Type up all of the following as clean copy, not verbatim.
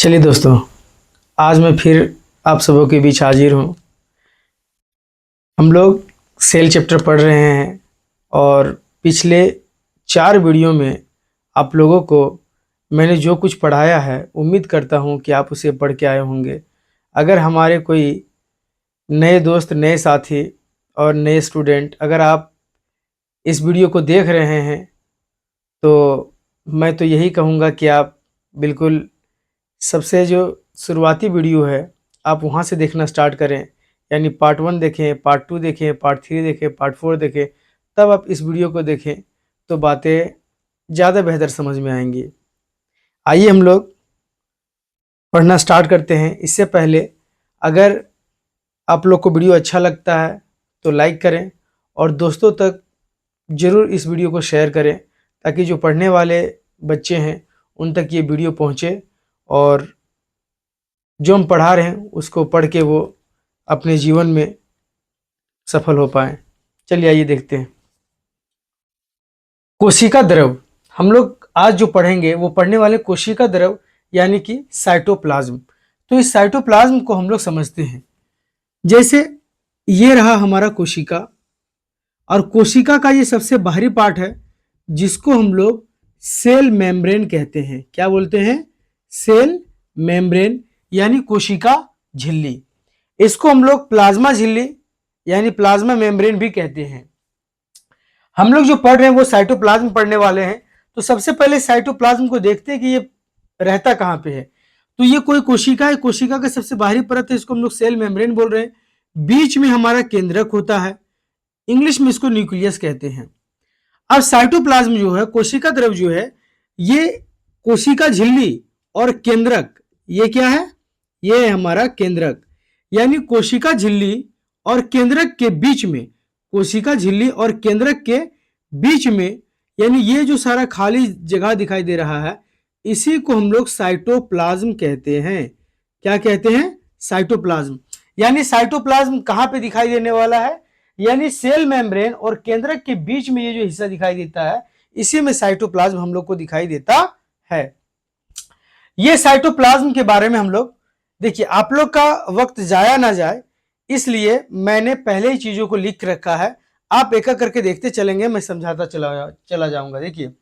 चलिए दोस्तों, आज मैं फिर आप सबों के बीच हाजिर हूँ। हम लोग सेल चैप्टर पढ़ रहे हैं और पिछले 4 वीडियो में आप लोगों को मैंने जो कुछ पढ़ाया है, उम्मीद करता हूँ कि आप उसे पढ़ के आए होंगे। अगर हमारे कोई नए दोस्त, नए साथी और नए स्टूडेंट अगर आप इस वीडियो को देख रहे हैं तो मैं तो यही कहूँगा कि आप बिल्कुल सबसे जो शुरुआती वीडियो है आप वहाँ से देखना स्टार्ट करें, यानी पार्ट 1 देखें, पार्ट 2 देखें, पार्ट 3 देखें, पार्ट 4 देखें, तब आप इस वीडियो को देखें तो बातें ज़्यादा बेहतर समझ में आएंगी। आइए हम लोग पढ़ना स्टार्ट करते हैं। इससे पहले अगर आप लोग को वीडियो अच्छा लगता है तो लाइक करें और दोस्तों तक ज़रूर इस वीडियो को शेयर करें ताकि जो पढ़ने वाले बच्चे हैं उन तक ये वीडियो पहुँचे और जो हम पढ़ा रहे हैं उसको पढ़ के वो अपने जीवन में सफल हो पाएं। चलिए आइए देखते हैं। कोशिका द्रव हम लोग आज जो पढ़ेंगे वो पढ़ने वाले कोशिका द्रव यानी कि साइटोप्लाज्म। तो इस साइटोप्लाज्म को हम लोग समझते हैं। जैसे ये रहा हमारा कोशिका और कोशिका का ये सबसे बाहरी पार्ट है जिसको हम लोग सेल मेम्ब्रेन कहते हैं। क्या बोलते हैं? सेल मेम्ब्रेन यानी कोशिका झिल्ली। इसको हम लोग प्लाज्मा झिल्ली यानी प्लाज्मा मेम्ब्रेन भी कहते हैं। हम लोग जो पढ़ रहे हैं वो साइटोप्लाज्म पढ़ने वाले हैं। तो सबसे पहले साइटोप्लाज्म को देखते हैं कि ये रहता कहाँ पे है। तो ये कोई कोशिका है, कोशिका का सबसे बाहरी परत है, इसको हम लोग सेल मेम्ब्रेन बोल रहे हैं। बीच में हमारा केंद्रक होता है, इंग्लिश में इसको न्यूक्लियस कहते हैं। अब साइटोप्लाज्म जो है, कोशिका द्रव जो है, ये कोशिका झिल्ली और केंद्रक, ये क्या है? ये है हमारा केंद्रक, यानी कोशिका झिल्ली और केंद्रक के बीच में, कोशिका झिल्ली और केंद्रक के बीच में, यानी ये जो सारा खाली जगह दिखाई दे रहा है इसी को हम लोग साइटोप्लाज्म कहते हैं। क्या कहते हैं? साइटोप्लाज्म। यानी साइटोप्लाज्म कहां पे दिखाई देने वाला है? यानी सेल मेम्ब्रेन और केंद्रक के बीच में ये जो हिस्सा दिखाई देता है इसी में साइटोप्लाज्म हम लोग को दिखाई देता है। ये साइटोप्लाज्म के बारे में हम लोग देखिए, आप लोग का वक्त जाया ना जाए इसलिए मैंने पहले ही चीजों को लिख रखा है। आप एक एक करके देखते चलेंगे, मैं समझाता चला जाऊंगा। देखिए,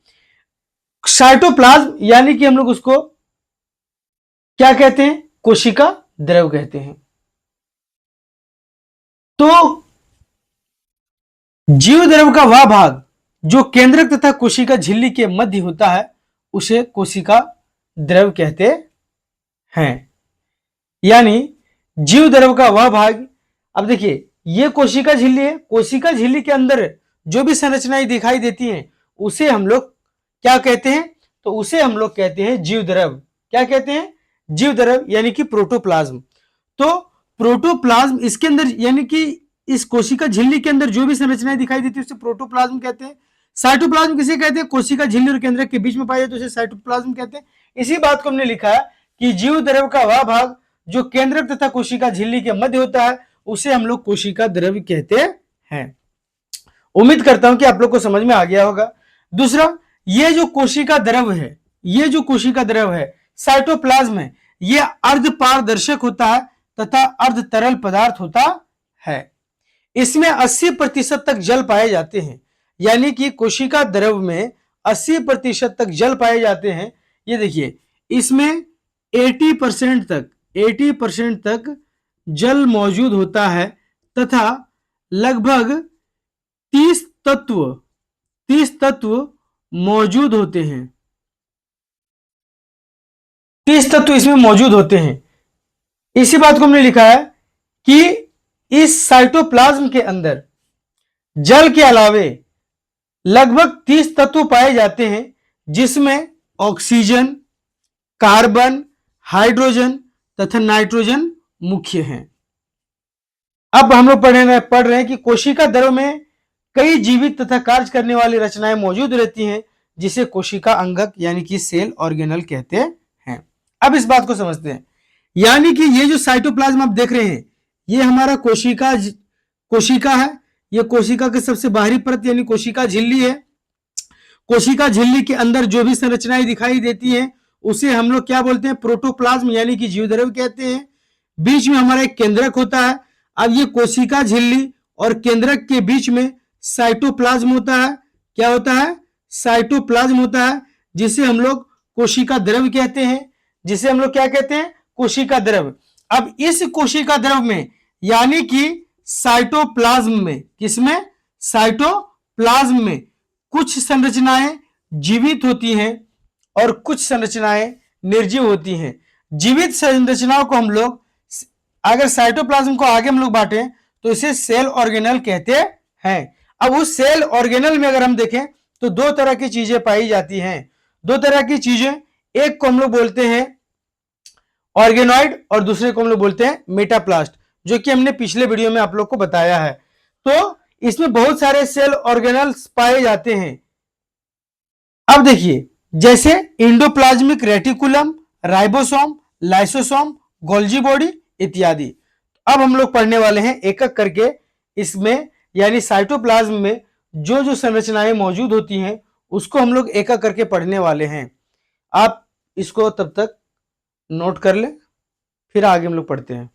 साइटोप्लाज्म यानी कि हम लोग उसको क्या कहते हैं? कोशिका द्रव कहते हैं। तो जीव द्रव का वह भाग जो केंद्रक तथा कोशिका झिल्ली के मध्य होता है उसे कोशिका द्रव कहते हैं। यानी जीव द्रव का वह भाग, अब देखिए ये कोशिका झिल्ली है, कोशिका झिल्ली के अंदर जो भी संरचनाएं दिखाई देती हैं उसे हम लोग क्या कहते हैं? तो उसे हम लोग कहते हैं जीव द्रव। क्या कहते हैं? जीव द्रव यानी कि प्रोटोप्लाज्म। तो प्रोटोप्लाज्म इसके अंदर, यानी कि इस कोशिका झिल्ली के अंदर जो भी संरचनाएं दिखाई देती है उसे प्रोटोप्लाज्म कहते हैं। साइटोप्लाज्म किसे कहते हैं? कोशिका झिल्ली और केंद्रक के बीच में पाया जाए तो उसे साइटोप्लाज्म कहते हैं। इसी बात को हमने लिखा है कि जीव द्रव का वह भाग जो केंद्रक तथा कोशिका झिल्ली के मध्य होता है उसे हम लोग कोशिका द्रव कहते हैं। उम्मीद करता हूं कि आप लोग को समझ में आ गया होगा। दूसरा, ये जो कोशिका द्रव है, ये जो कोशिका द्रव है साइटोप्लाज्म है, ये अर्ध पारदर्शक होता है तथा अर्ध तरल पदार्थ होता है। इसमें 80% तक जल पाए जाते हैं, यानी कि कोशिका द्रव में 80% तक जल पाए जाते हैं। ये देखिए, इसमें 80% तक जल मौजूद होता है तथा लगभग 30 तत्व मौजूद होते हैं। 30 तत्व इसमें मौजूद होते हैं। इसी बात को हमने लिखा है कि इस साइटोप्लाज्म के अंदर जल के अलावे लगभग 30 तत्व पाए जाते हैं जिसमें ऑक्सीजन, कार्बन, हाइड्रोजन तथा नाइट्रोजन मुख्य हैं। अब हम लोग पढ़ रहे हैं कि कोशिका द्रव में कई जीवित तथा कार्य करने वाली रचनाएं मौजूद रहती हैं जिसे कोशिका अंगक यानी कि सेल ऑर्गेनल कहते हैं। अब इस बात को समझते हैं, यानी कि ये जो साइटोप्लाज्म आप देख रहे हैं ये हमारा कोशिका है। ये कोशिका के सबसे बाहरी परत यानी कोशिका झिल्ली है। कोशिका झिल्ली के अंदर जो भी संरचनाएं दिखाई देती हैं उसे हम लोग क्या बोलते हैं, प्रोटोप्लाज्म यानी कि जीवद्रव्य कहते हैं। बीच में हमारा एक केंद्रक होता है। अब ये कोशिका झिल्ली और केंद्रक के बीच में साइटोप्लाज्म होता है। क्या होता है, साइटोप्लाज्म होता है, जिसे हम लोग कोशिका द्रव्य कहते हैं, जिसे हम लोग क्या कहते हैं, कोशिका द्रव्य। अब इस कोशिका द्रव्य में यानी कि साइटोप्लाज्म में, किसमें, साइटोप्लाज्म में कुछ संरचनाएं जीवित होती हैं और कुछ संरचनाएं निर्जीव होती हैं। जीवित संरचनाओं को हम लोग, अगर साइटोप्लाज्म को आगे हम लोग बांटे तो इसे सेल ऑर्गेनल कहते हैं। अब उस सेल ऑर्गेनल में अगर हम देखें तो दो तरह की चीजें पाई जाती हैं। दो तरह की चीजें, एक को हम लोग बोलते हैं ऑर्गेनॉइड और दूसरे को हम लोग बोलते हैं मेटाप्लास्ट, जो कि हमने पिछले वीडियो में आप लोग को बताया है। तो इसमें बहुत सारे सेल ऑर्गेनल्स पाए जाते हैं। अब देखिए, जैसे endoplasmic reticulum, ribosome, lysosome, Golgi body इत्यादि। अब हम लोग पढ़ने वाले हैं एक एक करके इसमें, यानी साइटोप्लाज्म में जो जो संरचनाएं मौजूद होती हैं उसको हम लोग एक एक करके पढ़ने वाले हैं। आप इसको तब तक नोट कर लें, फिर आगे हम लोग पढ़ते हैं।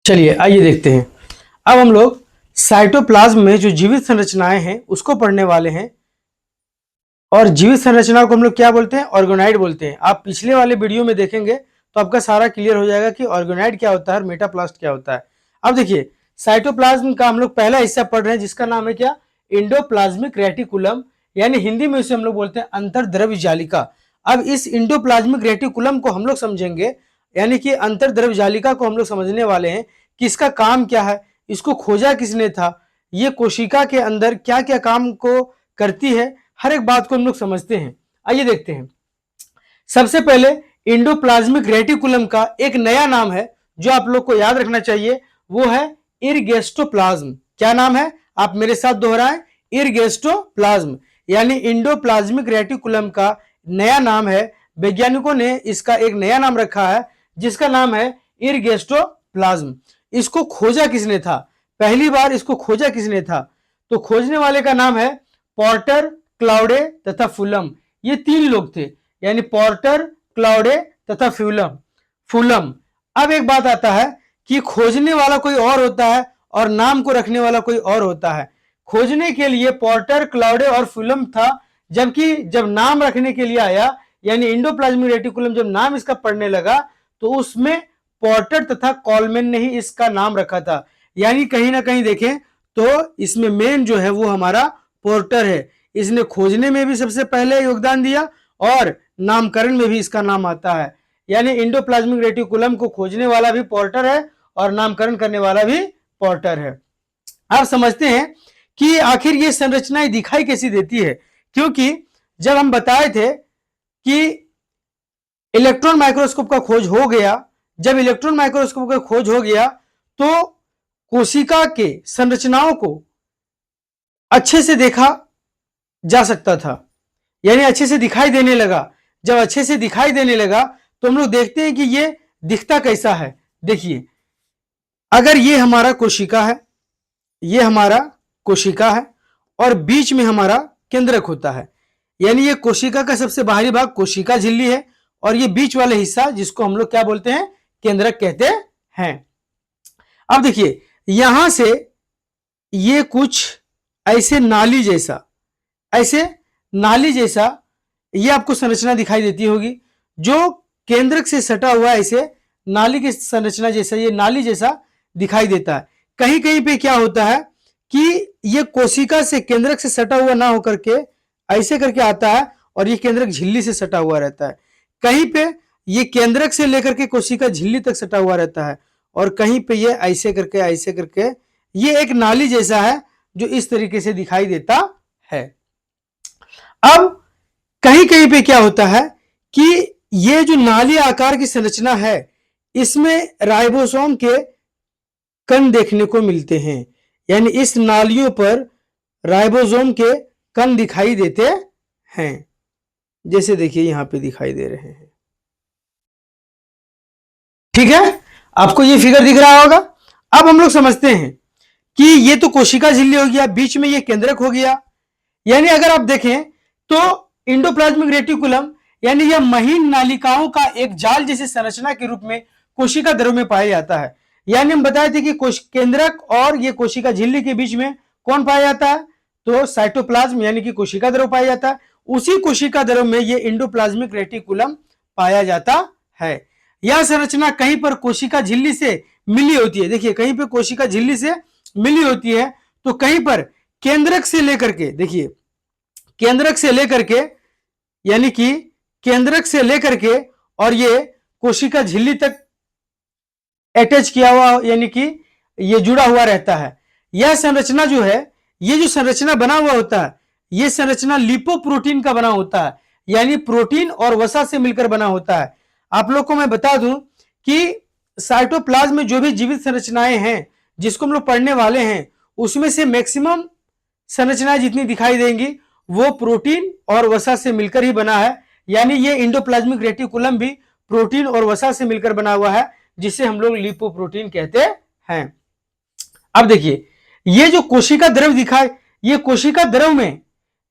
चलिए आइए देखते हैं। अब हम लोग साइटोप्लाज्म में जो जीवित संरचनाएं हैं उसको पढ़ने वाले हैं। और जीवित संरचना को हम लोग क्या बोलते हैं, ऑर्गेनॉइड बोलते हैं। आप पिछले वाले वीडियो में देखेंगे तो आपका सारा क्लियर हो जाएगा कि ऑर्गेनॉइड क्या होता है और मेटाप्लास्ट क्या होता है। अब देखिए, साइटोप्लाज्म का हम लोग पहला हिस्सा पढ़ रहे हैं जिसका नाम है क्या, इंडोप्लाज्मिक रेटिकुलम, यानी हिंदी में उसे हम लोग बोलते हैं अंतर्द्रव्य जालिका। अब इस इंडोप्लाज्मिक रेटिकुलम को हम लोग समझेंगे, यानी कि अंतर्द्रव्य जालिका को हम लोग समझने वाले हैं कि इसका काम क्या है, इसको खोजा किसने था, ये कोशिका के अंदर क्या क्या काम को करती है, हर एक बात को हम लोग समझते हैं। आइए देखते हैं। सबसे पहले इंडोप्लाज्मिक रेटिकुलम का एक नया नाम है जो आप लोग को याद रखना चाहिए, वो है इरगेस्टोप्लाज्म। क्या नाम है, आप मेरे साथ दोहराएं, इरगेस्टोप्लाज्म। यानी इंडोप्लाज्मिक रेटिकुलम का नया नाम है, वैज्ञानिकों ने इसका एक नया नाम रखा है जिसका नाम है इरगेस्टोप्लाज्म। इसको खोजा किसने था, पहली बार इसको खोजा किसने था, तो खोजने वाले का नाम है पोर्टर, क्लाउडे तथा फुलम। ये तीन लोग थे, यानी पोर्टर, क्लाउडे तथा फुलम। अब एक बात आता है कि खोजने वाला कोई और होता है और नाम को रखने वाला कोई और होता है। खोजने के लिए पोर्टर, क्लाउडे और फुलम था, जबकि जब नाम रखने के लिए आया, यानी इंडोप्लाज्मिक रेटिकुलम जब नाम इसका पढ़ने लगा तो उसमें पोर्टर तथा कॉलमैन ने ही इसका नाम रखा था। यानी कहीं ना कहीं देखें तो इसमें मेन जो है वो हमारा पोर्टर है। इसने खोजने में भी सबसे पहले योगदान दिया और नामकरण में भी इसका नाम आता है। यानी इंडोप्लाज्मिक रेटिकुलम को खोजने वाला भी पोर्टर है और नामकरण करने वाला भी पोर्टर है। आप समझते हैं कि आखिर ये संरचनाएं दिखाई कैसी देती है, क्योंकि जब हम बताए थे कि इलेक्ट्रॉन माइक्रोस्कोप का खोज हो गया, जब इलेक्ट्रॉन माइक्रोस्कोप का खोज हो गया तो कोशिका के संरचनाओं को अच्छे से देखा जा सकता था, यानी अच्छे से दिखाई देने लगा। जब अच्छे से दिखाई देने लगा तो हम लोग देखते हैं कि ये दिखता कैसा है। देखिए, अगर ये हमारा कोशिका है, ये हमारा कोशिका है और बीच में हमारा केंद्रक होता है, यानी ये कोशिका का सबसे बाहरी भाग कोशिका झिल्ली है और ये बीच वाला हिस्सा जिसको हम लोग क्या बोलते हैं, केंद्रक कहते हैं। अब देखिए, यहां से ये कुछ ऐसे नाली जैसा ये आपको संरचना दिखाई देती होगी, जो केंद्रक से सटा हुआ ऐसे नाली की संरचना जैसा, ये नाली जैसा दिखाई देता है। कहीं कहीं पे क्या होता है कि ये कोशिका से केंद्रक से सटा हुआ ना होकर के ऐसे करके आता है और ये केंद्रक झिल्ली से सटा हुआ रहता है। कहीं पे ये केंद्रक से लेकर के कोशिका झिल्ली तक सटा हुआ रहता है और कहीं पे ये ऐसे करके ये एक नाली जैसा है जो इस तरीके से दिखाई देता है। अब कहीं कहीं पे क्या होता है कि ये जो नाली आकार की संरचना है इसमें राइबोसोम के कण देखने को मिलते हैं, यानी इस नालियों पर राइबोसोम के कण दिखाई देते हैं, जैसे देखिए यहां पे दिखाई दे रहे हैं। ठीक है, आपको ये फिगर दिख रहा होगा। अब हम लोग समझते हैं कि ये तो कोशिका झिल्ली हो गया, बीच में ये केंद्रक हो गया। यानी अगर आप देखें तो इंडोप्लाज्मिक रेटिकुलम यानी यह महीन नालिकाओं का एक जाल जैसी संरचना के रूप में कोशिका द्रव में पाया जाता है। यानी हम बताए थे कि केंद्रक और ये कोशिका झिल्ली के बीच में कौन पाया जाता है, तो साइटोप्लाज्म यानी कि कोशिका द्रव पाया जाता है। उसी कोशिका द्रव में ये इंडोप्लाज्मिक रेटिकुलम पाया जाता है। यह संरचना कहीं पर कोशिका झिल्ली से मिली होती है, देखिए कहीं पर कोशिका झिल्ली से मिली होती है, तो कहीं पर केंद्रक से लेकर के, देखिए केंद्रक से लेकर के यानी कि केंद्रक से लेकर के और ये कोशिका झिल्ली तक अटैच किया हुआ यानी कि ये जुड़ा हुआ रहता है। यह संरचना जो है, ये जो संरचना बना हुआ होता है, ये संरचना लिपोप्रोटीन का बना होता है, यानी प्रोटीन और वसा से मिलकर बना होता है। आप लोग को मैं बता दूं कि साइटोप्लाज्म में जो भी जीवित संरचनाएं हैं जिसको हम लोग पढ़ने वाले हैं, उसमें से मैक्सिमम संरचनाएं जितनी दिखाई देंगी वो प्रोटीन और वसा से मिलकर ही बना है। यानी ये इंडोप्लाज्मिक रेटिकुलम भी प्रोटीन और वसा से मिलकर बना हुआ है, जिसे हम लोग लिपोप्रोटीन कहते हैं। अब देखिए ये जो कोशिका द्रव दिखाए, ये कोशिका द्रव में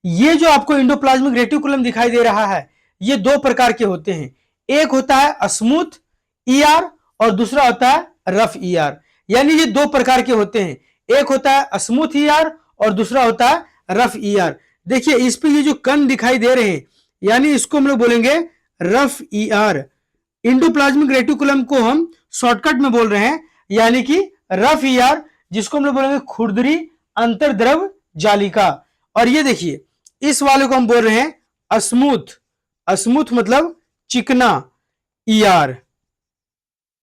ये जो आपको इंडोप्लाज्मिक रेटिकुलम दिखाई दे रहा है, ये दो प्रकार के होते हैं। एक होता है स्मूथ ईआर और दूसरा होता है रफ ईआर। यानी ये दो प्रकार के होते हैं, एक होता है स्मूथ ईआर और दूसरा होता है रफ ईआर। देखिए इस पे ये जो कण दिखाई दे रहे हैं, यानी इसको हम लोग बोलेंगे रफ ईआर। इंडोप्लाज्मिक रेटिकुलम को हम शॉर्टकट में बोल रहे हैं, यानी कि रफ ईआर, जिसको हम लोग बोलेंगे खुरदरी अंतर्द्रव जालिका। और ये देखिए इस वाले को हम बोल रहे हैं स्मूथ, स्मूथ मतलब चिकना ईआर।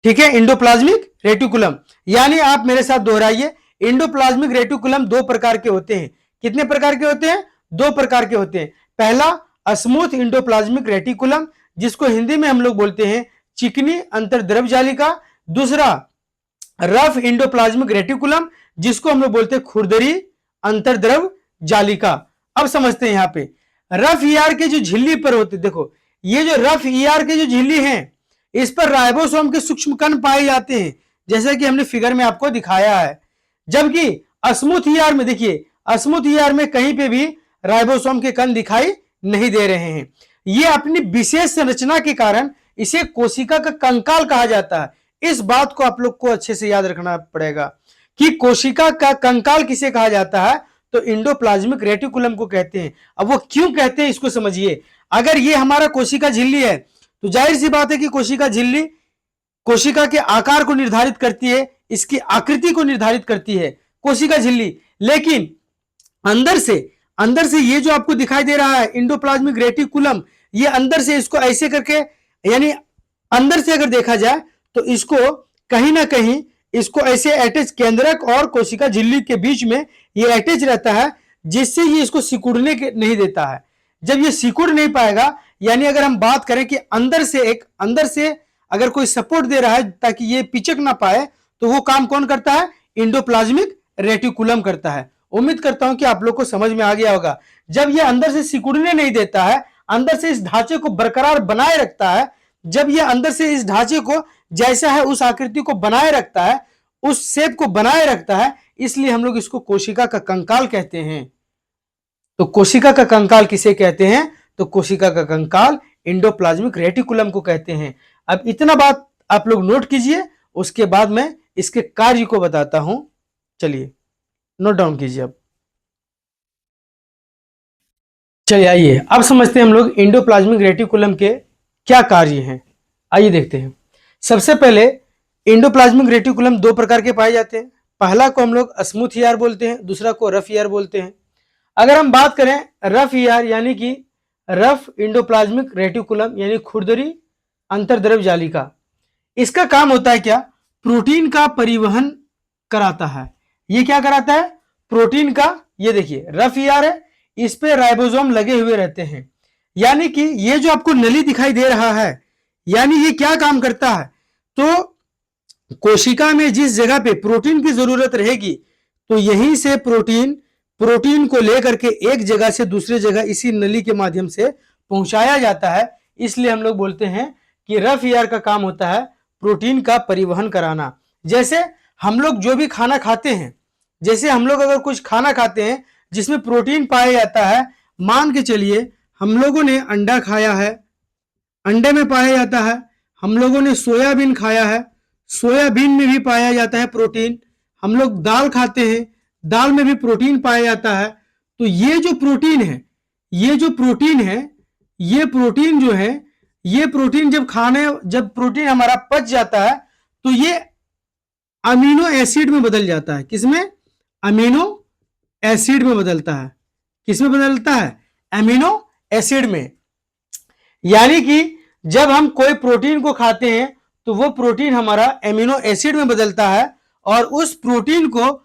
ठीक है, इंडोप्लाज्मिक रेटिकुलम। यानी आप मेरे साथ दोहराइए, इंडोप्लाज्मिक रेटिकुलम दो प्रकार के होते हैं। कितने प्रकार के होते हैं? दो प्रकार के होते हैं। पहला स्मूथ इंडोप्लाज्मिक रेटिकुलम, जिसको हिंदी में हम लोग बोलते हैं चिकनी अंतर्द्रव जालिका। दूसरा रफ इंडोप्लाज्मिक रेटिकुलम, जिसको हम लोग बोलते हैं खुरदरी अंतर्द्रव जालिका। अब समझते हैं यहाँ पे रफ ईआर के जो झिल्ली पर होते, देखो ये जो रफ ईआर के जो झिल्ली है, इस पर राइबोसोम के सूक्ष्म कण पाए जाते हैं, जैसा कि हमने फिगर में आपको दिखाया है। जबकि स्मूथ ईआर में देखिए, स्मूथ ईआर में कहीं पे भी राइबोसोम के कण दिखाई नहीं दे रहे हैं। ये अपनी विशेष संरचना के कारण इसे कोशिका का कंकाल कहा जाता है। इस बात को आप लोग को अच्छे से याद रखना पड़ेगा कि कोशिका का कंकाल किसे कहा जाता है, तो इंडोप्लाज्मिक रेटिकुलम को कहते हैं। अब वो क्यों कहते हैं इसको समझिए। अगर ये हमारा कोशिका झिल्ली है तो जाहिर सी बात है कि कोशिका झिल्ली कोशिका के आकार को निर्धारित करती है, इसकी आकृति को निर्धारित करती है कोशिका झिल्ली। लेकिन अंदर से ये जो आपको दिखाई दे रहा है इंडोप्लाज्मिक रेटिकुलम, ये अंदर से इसको ऐसे करके, यानी अंदर से अगर देखा जाए तो इसको कहीं ना कहीं इसको ऐसे अटैच, केंद्रक और कोशिका झिल्ली के बीच में ये अटैच रहता है, जिससे ये इसको सिकुड़ने नहीं देता है। जब ये सिकुड़ नहीं पाएगा, यानी अगर हम बात करें कि अंदर से अगर कोई सपोर्ट दे रहा है ताकि ये पिचक ना पाए, तो वो काम कौन करता है? इंडोप्लाज्मिक रेटिकुलम करता है। उम्मीद करता हूं कि आप लोग को समझ में आ गया होगा। जब ये अंदर से सिकुड़ने नहीं देता है, अंदर से इस ढांचे को बरकरार बनाए रखता है, जब ये अंदर से इस ढांचे को जैसा है उस आकृति को बनाए रखता है, उस शेप को बनाए रखता है, इसलिए हम लोग इसको कोशिका का कंकाल कहते हैं। तो कोशिका का कंकाल किसे कहते हैं? तो कोशिका का कंकाल इंडोप्लाज्मिक रेटिकुलम को कहते हैं। अब इतना बात आप लोग नोट कीजिए, उसके बाद मैं इसके कार्य को बताता हूं। चलिए नोट डाउन कीजिए। अब चलिए आइए अब समझते हैं हम लोग इंडोप्लाज्मिक रेटिकुलम के क्या कार्य हैं। आइए देखते हैं। सबसे पहले इंडोप्लाज्मिक रेटिकुलम दो प्रकार के पाए जाते हैं। पहला को हम लोग स्मूथ ईआर बोलते हैं, दूसरा को रफ ईआर बोलते हैं। अगर हम बात करें रफ ईआर यानी कि रफ इंडोप्लाज्मिक रेटिकुलम यानी खुरदरी अंतर्द्रव जालिका, इसका काम होता है क्या? प्रोटीन का परिवहन कराता है। ये क्या कराता है? प्रोटीन का। ये देखिए रफ ईआर है, इस पे राइबोसोम लगे हुए रहते हैं। यानी कि ये जो आपको नली दिखाई दे रहा है, यानी ये क्या काम करता है? तो कोशिका में जिस जगह पे प्रोटीन की जरूरत रहेगी, तो यहीं से प्रोटीन को लेकर के एक जगह से दूसरी जगह इसी नली के माध्यम से पहुंचाया जाता है। इसलिए हम लोग बोलते हैं कि रफ ईआर का काम होता है प्रोटीन का परिवहन कराना। जैसे हम लोग जो भी खाना खाते हैं, जैसे हम लोग अगर कुछ खाना खाते हैं जिसमें प्रोटीन पाया जाता है, मान के चलिए हम लोगों ने अंडा खाया है, अंडे में पाया जाता है, हम लोगों ने सोयाबीन खाया है, सोयाबीन में भी पाया जाता है प्रोटीन, हम लोग दाल खाते हैं, दाल में भी प्रोटीन पाया जाता है। तो ये जो प्रोटीन है, ये जो प्रोटीन है, ये प्रोटीन जो है, ये प्रोटीन जब प्रोटीन हमारा पच जाता है तो ये अमीनो एसिड में बदल जाता है। किसमें? अमीनो एसिड में बदलता है। किसमें बदलता है? अमीनो एसिड में। यानी कि जब हम कोई प्रोटीन को खाते हैं तो वो प्रोटीन हमारा एमिनो एसिड में बदलता है, और उस प्रोटीन को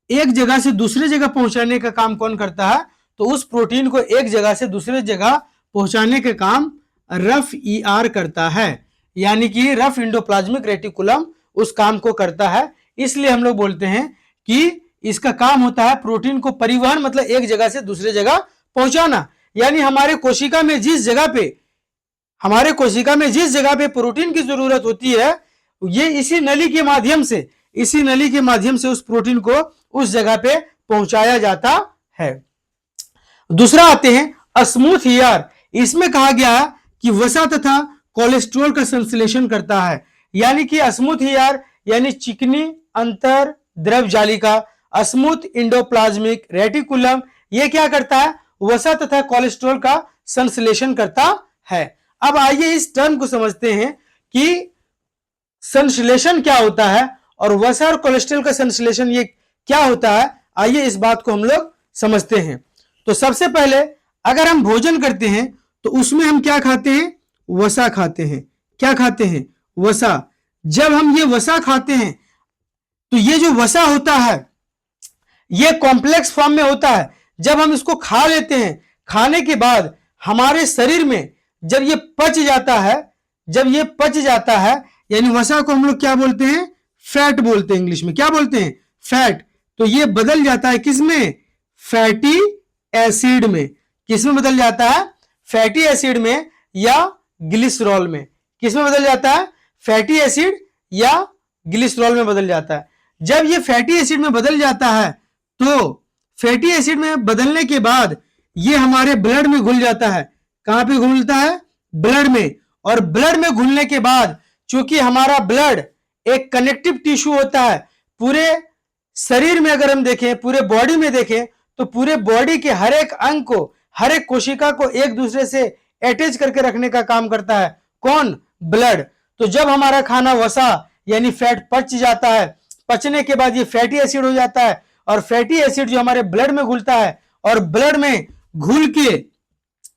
एक जगह से दूसरे जगह पहुंचाने का काम कौन करता है? तो उस प्रोटीन को एक जगह से दूसरे जगह पहुंचाने का काम रफ ईआर करता है, यानी कि रफ इंडोप्लाज्मिक रेटिकुलम उस काम को करता है। इसलिए हम लोग बोलते हैं कि इसका काम होता है प्रोटीन को परिवहन, मतलब एक जगह से दूसरे जगह पहुंचाना। यानी हमारे कोशिका में जिस जगह पे प्रोटीन की जरूरत होती है, ये इसी नली के माध्यम से उस प्रोटीन को उस जगह पे पहुंचाया जाता है। दूसरा आते हैं स्मूथ ईआर। इसमें कहा गया कि वसा तथा कोलेस्ट्रॉल का संश्लेषण करता है। यानी कि स्मूथ ईआर यानी चिकनी अंतर द्रव जालिका, स्मूथ इंडोप्लाज्मिक रेटिकुलम, ये क्या करता है? वसा तथा कोलेस्ट्रॉल का संश्लेषण करता है। अब आइए इस टर्म को समझते हैं कि संश्लेषण क्या होता है और वसा और कोलेस्ट्रॉल का संश्लेषण ये क्या होता है। आइए इस बात को हम लोग समझते हैं। तो सबसे पहले अगर हम भोजन करते हैं तो उसमें हम क्या खाते हैं? वसा खाते हैं। क्या खाते हैं? वसा। जब हम ये वसा खाते हैं तो ये जो वसा होता है ये कॉम्प्लेक्स फॉर्म में होता है। जब हम इसको खा लेते हैं, खाने के बाद हमारे शरीर में जब ये पच जाता है, यानी वसा को हम लोग क्या बोलते हैं? फैट बोलते हैं। इंग्लिश में क्या बोलते हैं? फैट। तो ये बदल जाता है किसमें? फैटी एसिड में। किसमें बदल जाता है? फैटी एसिड में या ग्लिसरॉल में। किसमें बदल जाता है? फैटी एसिड या ग्लिसरॉल में बदल जाता है। जब ये फैटी एसिड में बदल जाता है तो फैटी एसिड में बदलने के बाद ये हमारे ब्लड में घुल जाता है। कहां पे घुलता है? ब्लड में। और ब्लड में घुलने के बाद चूंकि हमारा ब्लड एक कनेक्टिव टिश्यू होता है, पूरे शरीर में अगर हम देखें, पूरे बॉडी में देखें तो पूरे बॉडी के हर एक अंग को, हर एक कोशिका को एक दूसरे से अटैच करके रखने का काम करता है। कौन? ब्लड। तो जब हमारा खाना वसा यानी फैट पच जाता है, पचने के बाद ये फैटी एसिड हो जाता है, और फैटी एसिड जो हमारे ब्लड में घुलता है, और ब्लड में घुल के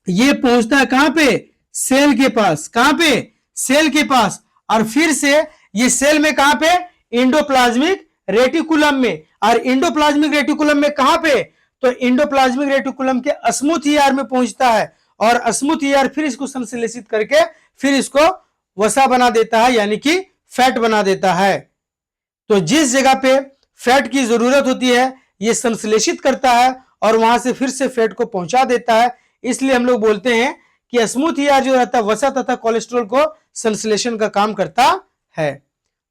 ये पहुंचता है कहां पे? सेल के पास। कहां पे? सेल के पास। और फिर से ये सेल में कहां पे? इंडोप्लाज्मिक रेटिकुलम में। और इंडोप्लाज्मिक रेटिकुलम में कहां पे? तो इंडोप्लाज्मिक रेटिकुलम के स्मूथ ईआर में पहुंचता है, और स्मूथ ईआर फिर इसको संश्लेषित करके फिर इसको वसा बना देता है, यानी कि फैट बना देता है। तो जिस जगह पे फैट की जरूरत होती है ये संश्लेषित करता है और वहां से फिर से फैट को पहुंचा देता है। इसलिए हम लोग बोलते हैं कि स्मूथ ईआर जो रहता है वसा तथा कोलेस्ट्रॉल को संश्लेषण का काम करता है।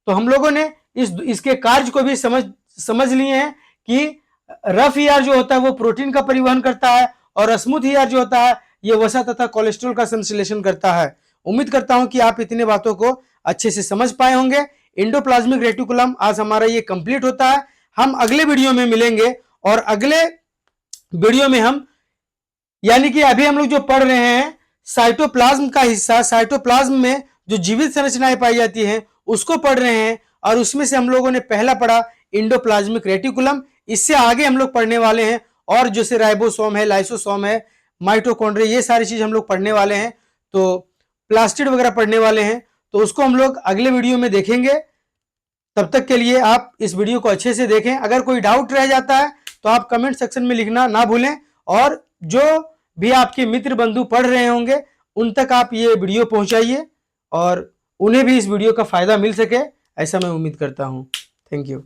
तो हम लोगों ने इसके कार्य को भी समझ लिए हैं कि रफ ईआर जो होता है वो प्रोटीन का परिवहन करता है, और स्मूथ ईआर जो होता है ये वसा तथा कोलेस्ट्रॉल का संश्लेषण करता है। उम्मीद करता हूं कि आप इतने बातों को अच्छे से समझ पाए होंगे। इंडोप्लाज्मिक रेटिकुलम आज हमारा ये कंप्लीट होता है। हम अगले वीडियो में मिलेंगे, और अगले वीडियो में हम, यानी कि अभी हम लोग जो पढ़ रहे हैं साइटोप्लाज्म का हिस्सा, साइटोप्लाज्म में जो जीवित संरचनाएं पाई जाती हैं उसको पढ़ रहे हैं, और उसमें से हम लोगों ने पहला पढ़ा इंडोप्लाज्मिक रेटिकुलम। इससे आगे हम लोग पढ़ने वाले हैं, और जैसे राइबोसोम है, लाइसोसोम है, माइटोकॉन्ड्रिया, ये सारी चीज हम लोग पढ़ने वाले हैं। तो प्लास्टिड वगैरह पढ़ने वाले हैं, तो उसको हम लोग अगले वीडियो में देखेंगे। तब तक के लिए आप इस वीडियो को अच्छे से देखें। अगर कोई डाउट रह जाता है तो आप कमेंट सेक्शन में लिखना ना भूलें, और जो भी आपके मित्र बंधु पढ़ रहे होंगे उन तक आप ये वीडियो पहुंचाइए, और उन्हें भी इस वीडियो का फायदा मिल सके, ऐसा मैं उम्मीद करता हूं। Thank you.